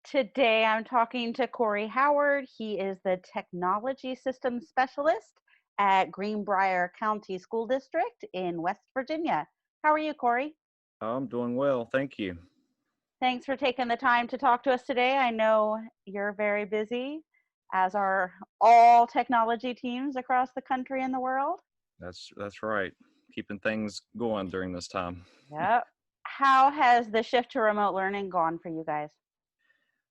Today I'm talking to Corey Howard. He is the Technology Systems Specialist at Greenbrier County School District in West Virginia. How are you, Corey? I'm doing well, thank you. Thanks for taking the time to talk to us today. I know you're very busy, as are all technology teams across the country and the world. That's right. Keeping things going during this time. Yep. How has the shift to remote learning gone for you guys?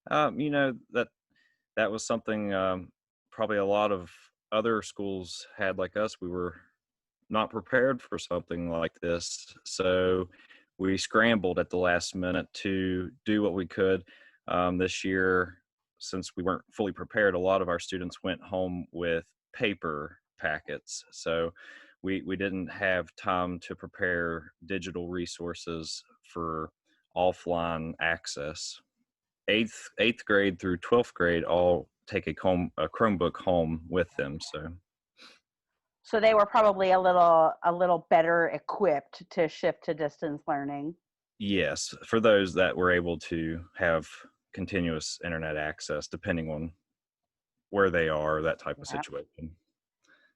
That was something probably a lot of other schools had like us. We were not prepared for something like this, so we scrambled at the last minute to do what we could. This year, since we weren't fully prepared, a lot of our students went home with paper packets. So we didn't have time to prepare digital resources for offline access. Eighth grade through 12th grade all take a Chromebook home with them. So they were probably a little better equipped to shift to distance learning. Yes, for those that were able to have continuous internet access, depending on where they are, that type of Yeah. situation.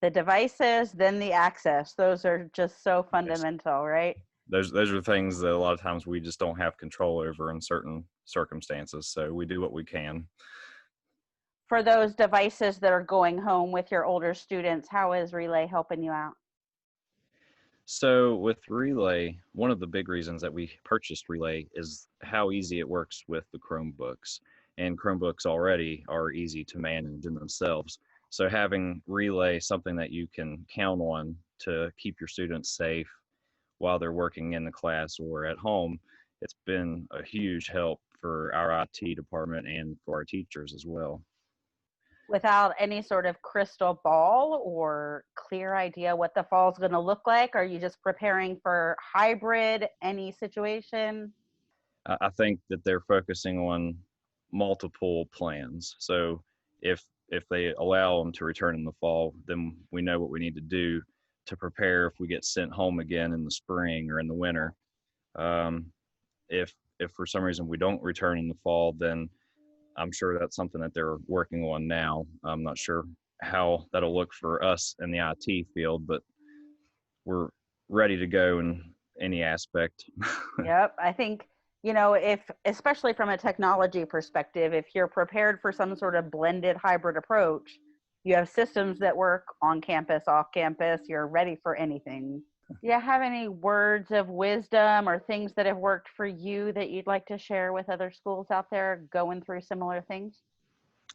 The devices, then the access. Those are just so Yes. fundamental, right? Those are things that a lot of times we just don't have control over in certain circumstances. So we do what we can. For those devices that are going home with your older students, how is Relay helping you out? So with Relay, one of the big reasons that we purchased Relay is how easy it works with the Chromebooks. And Chromebooks already are easy to manage in themselves. So having Relay, something that you can count on to keep your students safe while they're working in the class or at home, it's been a huge help for our IT department and for our teachers as well. Without any sort of crystal ball or clear idea what the fall is going to look like? Are you just preparing for hybrid, any situation? I think that they're focusing on multiple plans. So if they allow them to return in the fall, then we know what we need to do to prepare if we get sent home again in the spring or in the winter. Um, if for some reason we don't return in the fall, then I'm sure that's something that they're working on now. I'm not sure how that'll look for us in the IT field, but we're ready to go in any aspect. Yep. I think, if, especially from a technology perspective, if you're prepared for some sort of blended hybrid approach, you have systems that work on campus, off campus, you're ready for anything. Do you have any words of wisdom or things that have worked for you that you'd like to share with other schools out there going through similar things?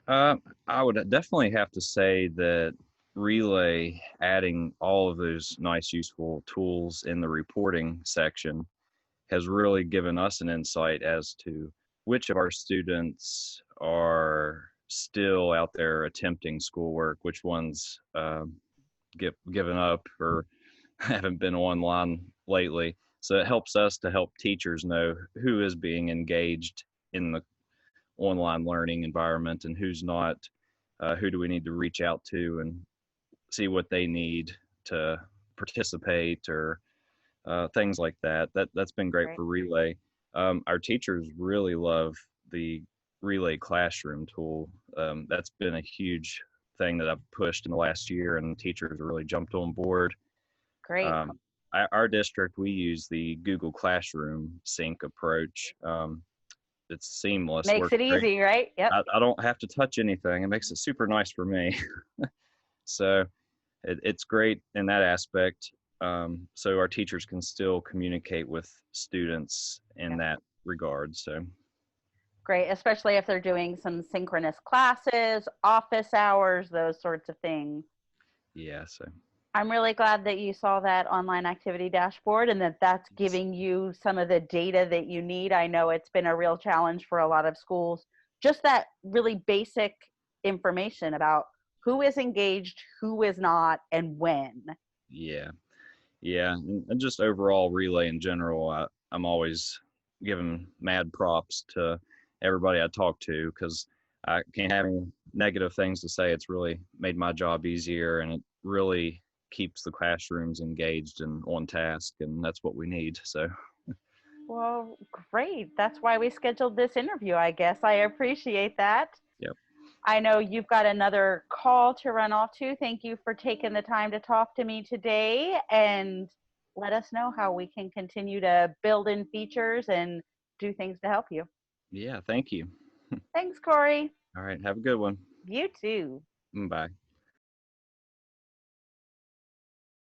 Uh, I would definitely have to say that Relay adding all of those nice, useful tools in the reporting section has really given us an insight as to which of our students are still out there attempting schoolwork, which ones given up or haven't been online lately. So it helps us to help teachers know who is being engaged in the online learning environment and who's not. Who do we need to reach out to and see what they need to participate or things like that. That's been great Right. for Relay. Our teachers really love the Relay classroom tool. That's been a huge thing that I've pushed in the last year, and teachers really jumped on board. Great. Our district, we use the Google Classroom sync approach. It's seamless, Makes works it great. easy, right? Yep. I don't have to touch anything. It makes it super nice for me. So it's great in that aspect. So our teachers can still communicate with students in Yep. that regard. So Great, especially if they're doing some synchronous classes, office hours, those sorts of things. yeah, so I'm really glad that you saw that online activity dashboard and that that's giving you some of the data that you need. I know it's been a real challenge for a lot of schools. Just that really basic information about who is engaged, who is not, and when. yeah, yeah, and just overall Relay in general, I'm always giving mad props to everybody I talk to because I can't have any negative things to say. It's really made my job easier, and it really keeps the classrooms engaged and on task, and that's what we need. So Well, great. That's why we scheduled this interview, I guess. I appreciate that. Yep. I know you've got another call to run off to. Thank you for taking the time to talk to me today and let us know how we can continue to build in features and do things to help you. Yeah, thank you. Thanks, Corey. All right, have a good one. You too. Bye.